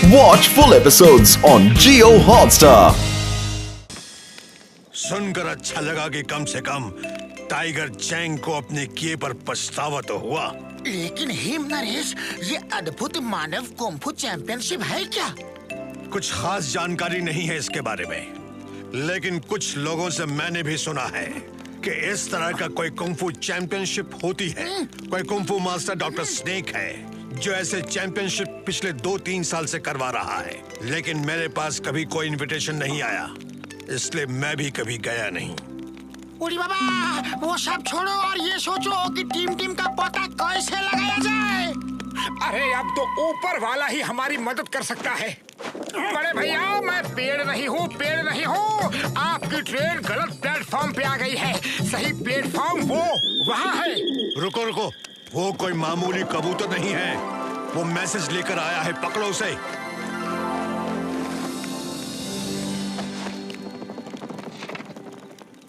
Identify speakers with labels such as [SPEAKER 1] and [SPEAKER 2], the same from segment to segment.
[SPEAKER 1] Watch full episodes on Jio Hotstar.
[SPEAKER 2] सुनकर अच्छा लगा कि कम से कम टाइगर चैंग को अपने किए पर पछतावा तो हुआ।
[SPEAKER 3] लेकिन हिम नरेश, ये अद्भुत मानव कुंफू चैंपियनशिप है क्या?
[SPEAKER 2] कुछ खास जानकारी नहीं है इसके बारे में, लेकिन कुछ लोगों से मैंने भी सुना है कि इस तरह का कोई कुंफू चैंपियनशिप होती है। कोई कुंफू मास्टर डॉक्टर स्नेक है जो ऐसे चैंपियनशिप पिछले 2-3 साल से करवा रहा है, लेकिन मेरे पास कभी कोई इनविटेशन नहीं आया, इसलिए मैं भी कभी गया नहीं।
[SPEAKER 3] उड़ी बाबा, वो सब छोड़ो और ये सोचो कि टीम का पता कैसे लगाया जाए।
[SPEAKER 4] अरे अब तो ऊपर वाला ही हमारी मदद कर सकता है। बड़े भैया, मैं पेड़ नहीं हूँ। आपकी ट्रेन गलत प्लेटफॉर्म पे आ गई है। सही प्लेटफॉर्म वो वहाँ है।
[SPEAKER 2] रुको, वो कोई मामूली कबूतर नहीं है, वो मैसेज लेकर आया है, पकड़ो उसे।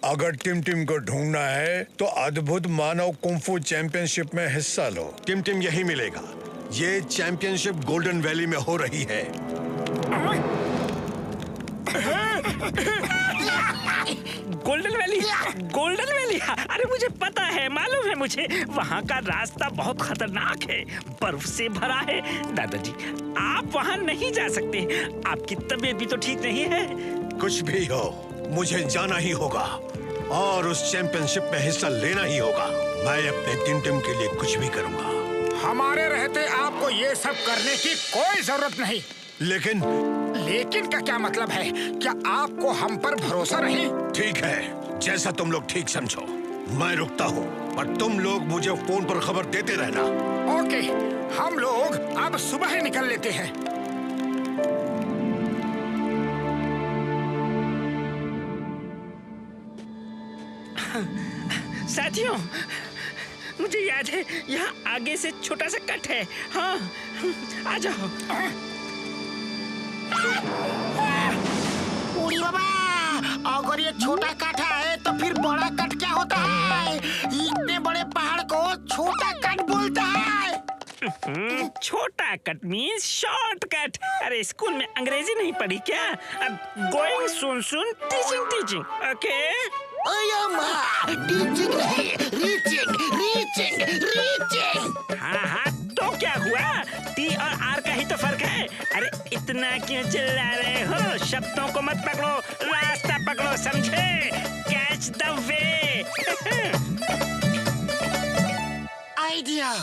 [SPEAKER 2] अगर टिम को ढूंढना है तो अद्भुत मानव कुंफू चैंपियनशिप में हिस्सा लो। टिम यही मिलेगा। ये चैंपियनशिप गोल्डन वैली में हो रही है।
[SPEAKER 5] Golden valley. अरे मुझे पता है, मालूम है मुझे। वहाँ का रास्ता बहुत खतरनाक है, बर्फ से भरा है। दादाजी, आप वहाँ नहीं जा सकते। आपकी तबीयत भी तो ठीक नहीं है।
[SPEAKER 2] कुछ भी हो, मुझे जाना ही होगा और उस चैंपियनशिप में हिस्सा लेना ही होगा। मैं अपने टिम के लिए कुछ भी करूँगा।
[SPEAKER 4] हमारे रहते आपको ये सब करने की कोई जरूरत नहीं।
[SPEAKER 2] लेकिन
[SPEAKER 4] का क्या मतलब है? क्या आपको हम पर भरोसा नहीं?
[SPEAKER 2] ठीक है, जैसा तुम लोग ठीक समझो। मैं रुकता हूँ और तुम लोग मुझे फोन पर खबर देते रहना।
[SPEAKER 4] ओके, हम लोग अब सुबह ही निकल लेते हैं।
[SPEAKER 5] साथियों, मुझे याद है यहाँ आगे से छोटा सा कट है। हाँ, आ जाओ।
[SPEAKER 3] उड़ी बाबा, अगर ये छोटा काठा है तो फिर बड़ा कट क्या होता है? इतने बड़े पहाड़ को छोटा कट बोलता है।
[SPEAKER 5] छोटा कट मीन्स शॉर्टकट। अरे स्कूल में अंग्रेजी नहीं पढ़ी क्या? अब गोइंग सुन टीचिंग। ओके,
[SPEAKER 3] टीचिंग नहीं, रीचिंग।
[SPEAKER 5] हाँ, तो क्या हुआ? टी और आर का ही तो फर्क है। अरे इतना क्यों चिल्ला रहे हो? शब्दों को मत पकड़ो, रास्ता पकड़ो, समझे? Catch the way.
[SPEAKER 3] आइडिया।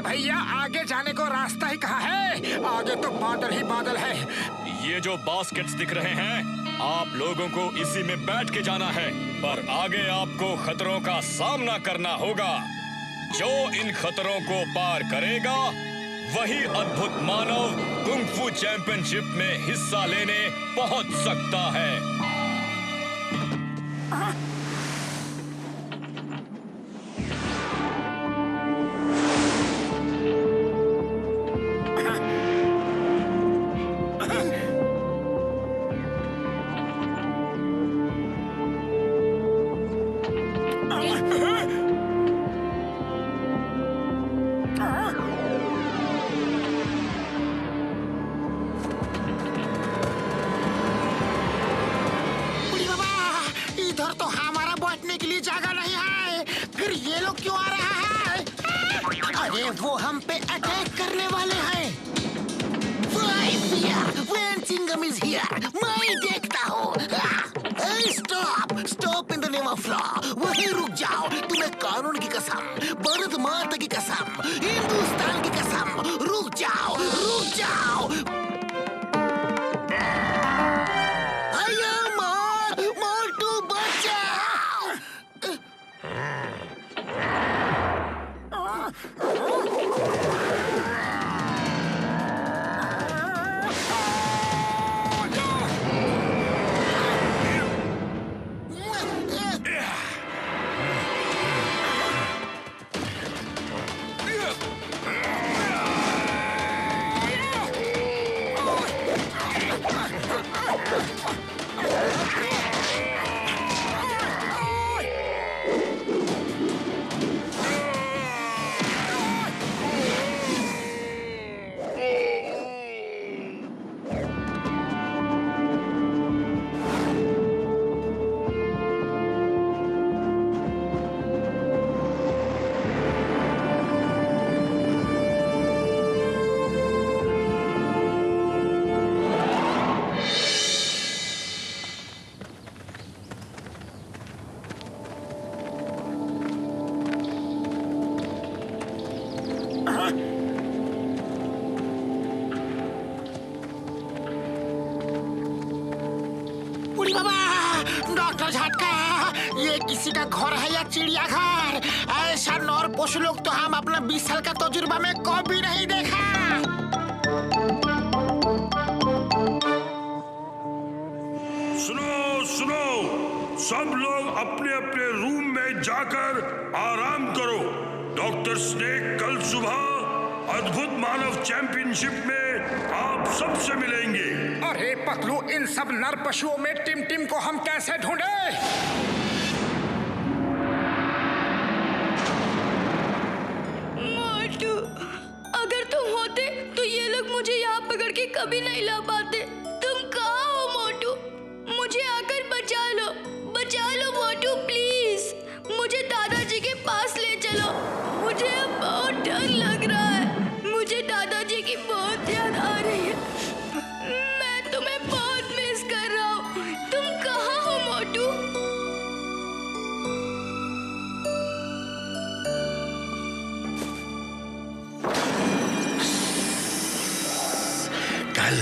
[SPEAKER 4] भैया, आगे जाने को रास्ता ही कहाँ है? आगे तो बादल ही बादल है।
[SPEAKER 6] ये जो बास्केट्स दिख रहे हैं, आप लोगों को इसी में बैठ के जाना है, पर आगे आपको खतरों का सामना करना होगा। जो इन खतरों को पार करेगा वही अद्भुत मानव कुंग फू चैंपियनशिप में हिस्सा लेने पहुंच सकता है।
[SPEAKER 3] इधर तो हमारा बैठने के लिए जगह नहीं है, फिर ये लोग क्यों आ रहा है? अरे वो हम पे अटैक करने वाले हैं। सिंघम इज हियर, मैं देखता हूँ। Stop in the name of law. वहीं रुक जाओ। तुम्हें कानून की कसम, भारत माता की कसम, हिंदुस्तान की कसम, रुक जाओ, रुक जाओ। डॉक्टर झटका, ये किसी का घर है या चिड़ियाघर? ऐसा नौर पशु लोग तो हम अपना 20 साल का तजुर्बा में कभी नहीं देखा।
[SPEAKER 7] सुनो सुनो, सब लोग अपने अपने रूम में जाकर आराम करो। डॉक्टर स्नेक कल सुबह अद्भुत मानव चैंपियनशिप में आप सबसे मिलेंगे।
[SPEAKER 4] अरे पतलू, इन सब नर पशुओं में टिम को हम कैसे ढूंढे?
[SPEAKER 8] मोटू, अगर तुम होते तो ये लोग मुझे यहाँ पकड़ के कभी नहीं ला पाते। तुम कहाँ हो मोटू? मुझे आकर बचा लो मोटू, प्लीज मुझे दादाजी के पास ले चलो। मुझे अब बहुत डर लग रहा है। मुझे दादाजी की बहुत याद आ रही है। मैं तुम्हें बहुत मिस कर रहा हूँ। तुम कहाँ हो मोटू?
[SPEAKER 9] कल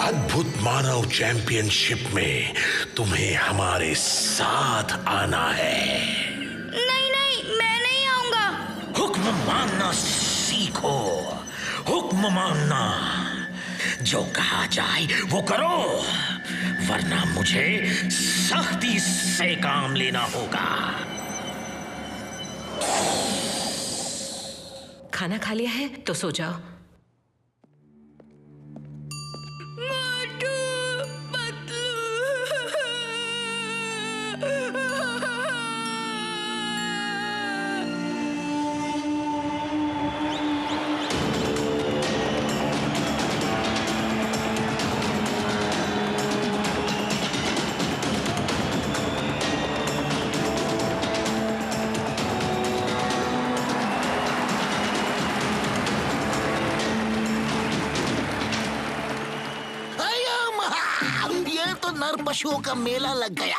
[SPEAKER 9] अद्भुत मानव चैंपियनशिप में तुम्हें हमारे साथ आना है।
[SPEAKER 8] नहीं, मैं नहीं आऊंगा।
[SPEAKER 9] हुक्म मानना सीखो, हुक्म मानना। जो कहा जाए वो करो, वरना मुझे सख्ती से काम लेना होगा।
[SPEAKER 10] खाना खा लिया है तो सो जाओ।
[SPEAKER 3] जानदार पशुओं का मेला लग गया।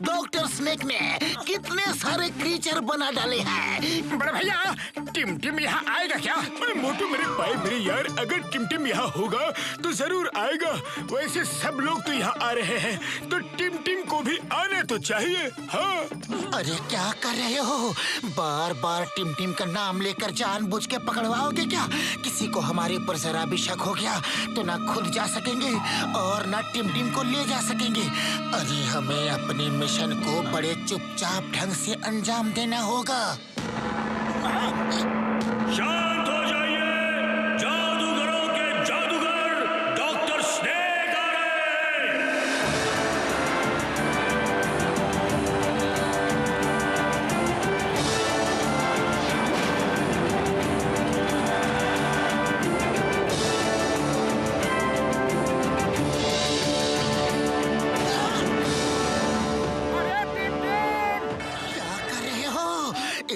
[SPEAKER 3] डॉक्टर स्नेक ने कितने सारे क्रीचर बना डाले हैं।
[SPEAKER 4] बड़े भैया, टिमटिम यहाँ आएगा क्या? मोटू मेरे भाई मेरे यार, अगर टिमटिम यहाँ होगा तो जरूर आएगा। वैसे सब लोग तो यहाँ आ रहे हैं, तो टिमटिम को भी आने तो चाहिए। हाँ।
[SPEAKER 3] अरे क्या कर रहे हो? बार बार टिमटिम का नाम लेकर जानबूझ के पकड़वाओगे क्या? किसी को हमारे ऊपर जरा भी शक हो गया तो ना खुद जा सकेंगे और ना टिमटिम को ले जा सकेंगे। अरे हमें अपने मिशन को बड़े चुपचाप ढंग से अंजाम देना होगा।
[SPEAKER 7] शांत हो जाइए, जादूगरों के जादूगर डॉक्टर स्नेक आ रहे हैं।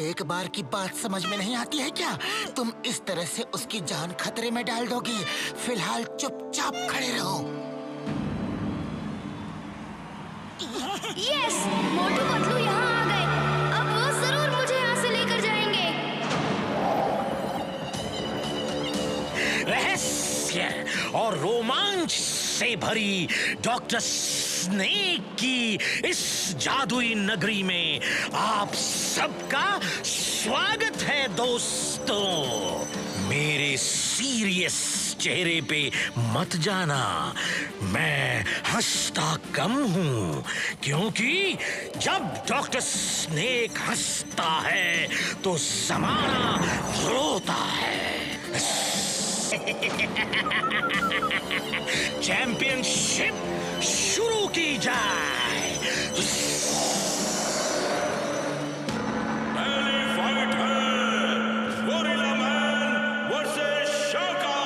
[SPEAKER 3] एक बार की बात समझ में नहीं आती है क्या? तुम इस तरह से उसकी जान खतरे में डाल दोगे। फिलहाल चुपचाप खड़े रहो।
[SPEAKER 8] यस, मोटू पतलू यहाँ आ गए। अब वो जरूर मुझे यहाँ से लेकर जाएंगे।
[SPEAKER 9] रहस्य और रोमांच से भरी डॉक्टर स्नेक की इस जादुई नगरी में आप सबका स्वागत है दोस्तों। मेरे सीरियस चेहरे पे मत जाना, मैं हंसता कम हूं, क्योंकि जब डॉक्टर स्नेक हंसता है तो जमाना रोता है। चैंपियनशिप शुरू की जाए।
[SPEAKER 7] पहली फाइट है गोरिल्ला मैन वर्सेस शाकाल।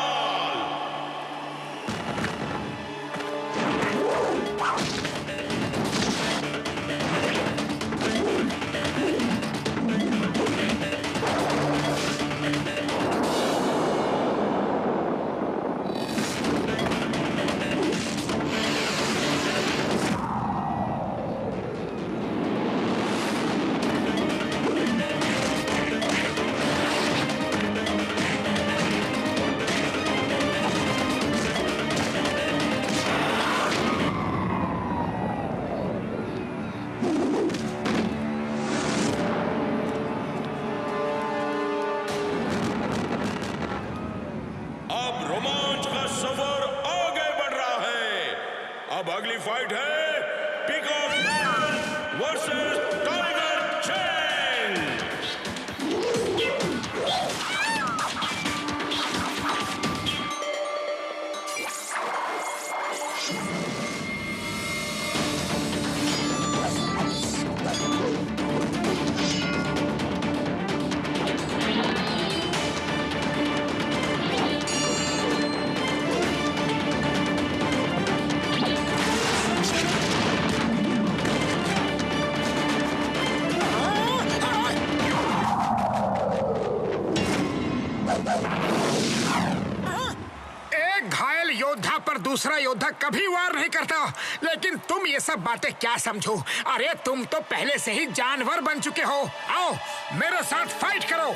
[SPEAKER 7] अब अगली फाइट है peacock man versus tiger Chang.
[SPEAKER 4] दूसरा योद्धा कभी वार नहीं करता, लेकिन तुम ये सब बातें क्या समझो? अरे तुम तो पहले से ही जानवर बन चुके हो। आओ मेरे साथ फाइट करो।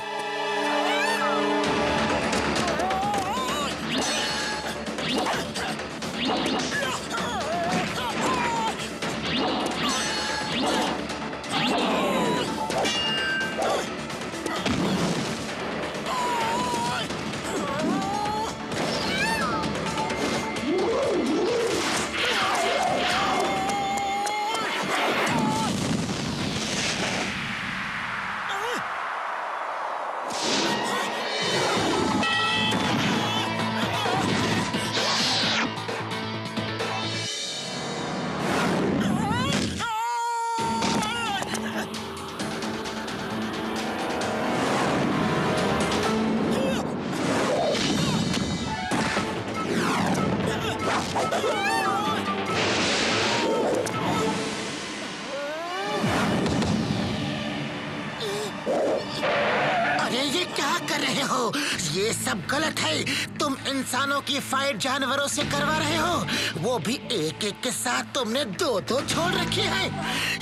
[SPEAKER 3] अरे ये क्या कर रहे हो? ये सब गलत है। तुम तुम इंसानों की फाइट जानवरों से करवा रहे हो, वो भी एक एक के साथ तुमने दो छोड़ रखी है।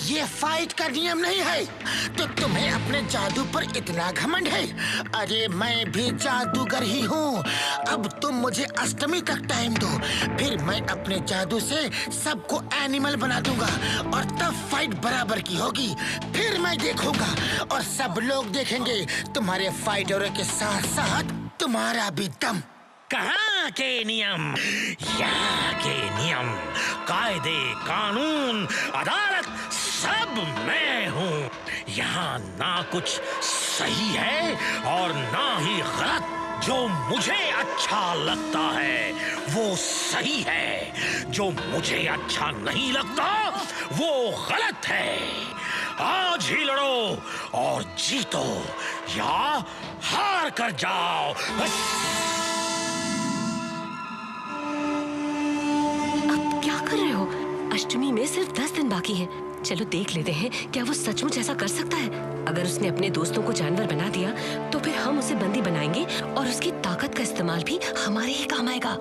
[SPEAKER 3] ये फाइट का नियम नहीं है। तो तुम्हें अपने जादू पर इतना घमंड है? अरे मैं भी जादूगर ही हूँ। अब तुम मुझे अष्टमी तक टाइम दो, फिर मैं अपने जादू से सबको एनिमल बना दूंगा और तब फाइट बराबर की होगी। फिर मैं देखूंगा और सब लोग देखेंगे तुम्हारे फाइटरों के साथ साथ तुम्हारा भी दम।
[SPEAKER 9] कहाँ के नियम, यहाँ के नियम, कायदे, कानून, अदालत सब मैं हूँ। यहाँ ना कुछ सही है और ना ही गलत। जो मुझे अच्छा लगता है वो सही है, जो मुझे अच्छा नहीं लगता वो गलत है। आज ही लड़ो और जीतो या हार कर जाओ।
[SPEAKER 10] अब क्या कर रहे हो? अष्टमी में सिर्फ 10 दिन बाकी हैं। चलो देख लेते हैं क्या वो सचमुच ऐसा कर सकता है। अगर उसने अपने दोस्तों को जानवर बना दिया तो फिर हम उसे बंदी बनाएंगे और उसकी ताकत का इस्तेमाल भी हमारे ही काम आएगा।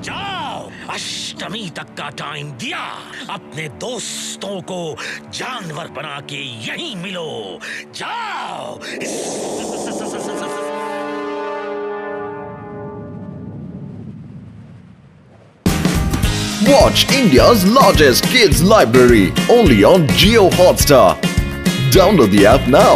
[SPEAKER 9] जाओ, अष्टमी तक का टाइम दिया। अपने दोस्तों को जानवर बना के यहीं मिलो। जाओ।
[SPEAKER 1] Watch India's largest kids library only on Jio Hotstar. Download the app now.